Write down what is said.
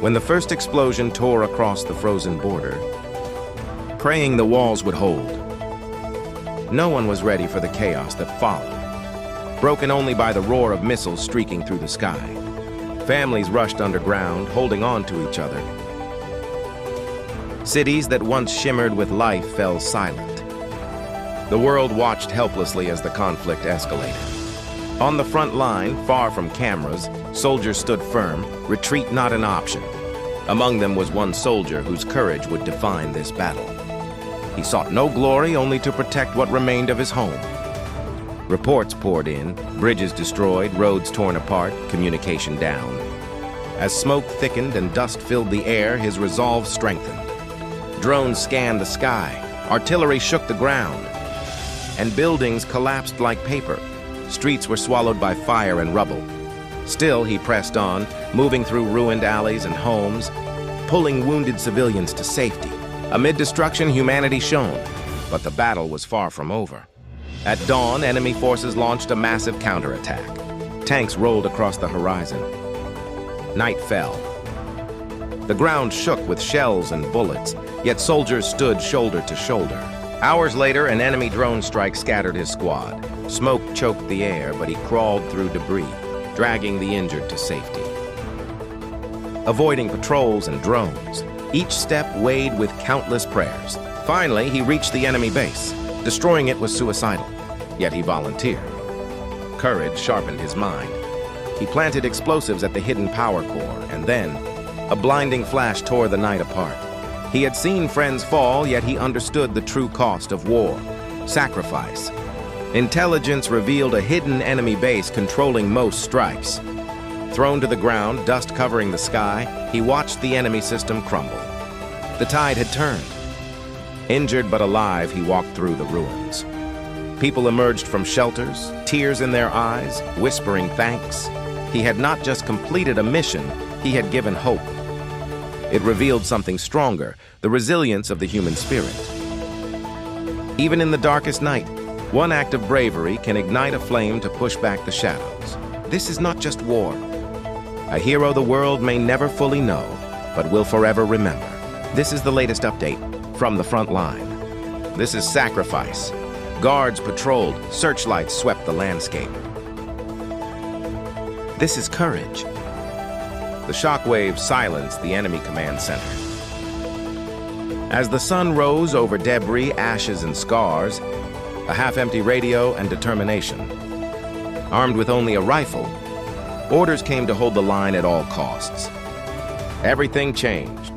When the first explosion tore across the frozen border, praying the walls would hold, no one was ready for the chaos that followed, broken only by the roar of missiles streaking through the sky. Families rushed underground, holding on to each other. Cities that once shimmered with life fell silent. The world watched helplessly as the conflict escalated. On the front line, far from cameras, soldiers stood firm, retreat not an option. Among them was one soldier whose courage would define this battle. He sought no glory, only to protect what remained of his home. Reports poured in, bridges destroyed, roads torn apart, communication down. As smoke thickened and dust filled the air, his resolve strengthened. Drones scanned the sky, artillery shook the ground, and buildings collapsed like paper. Streets were swallowed by fire and rubble. Still, he pressed on, moving through ruined alleys and homes, pulling wounded civilians to safety. Amid destruction, humanity shone, but the battle was far from over. At dawn, enemy forces launched a massive counterattack. Tanks rolled across the horizon. Night fell. The ground shook with shells and bullets, yet soldiers stood shoulder to shoulder. Hours later, an enemy drone strike scattered his squad. Smoke choked the air, but he crawled through debris, dragging the injured to safety. Avoiding patrols and drones, each step weighed with countless prayers. Finally, he reached the enemy base. Destroying it was suicidal, yet he volunteered. Courage sharpened his mind. He planted explosives at the hidden power core, and then, a blinding flash tore the night apart. He had seen friends fall, yet he understood the true cost of war: sacrifice. Intelligence revealed a hidden enemy base controlling most strikes. Thrown to the ground, dust covering the sky, he watched the enemy system crumble. The tide had turned. Injured but alive, he walked through the ruins. People emerged from shelters, tears in their eyes, whispering thanks. He had not just completed a mission, he had given hope. It revealed something stronger, the resilience of the human spirit. Even in the darkest night, one act of bravery can ignite a flame to push back the shadows. This is not just war. A hero the world may never fully know, but will forever remember. This is the latest update from the front line. This is sacrifice. Guards patrolled, searchlights swept the landscape. This is courage. The shockwaves silenced the enemy command center. As the sun rose over debris, ashes, and scars, a half-empty radio and determination. Armed with only a rifle, orders came to hold the line at all costs. Everything changed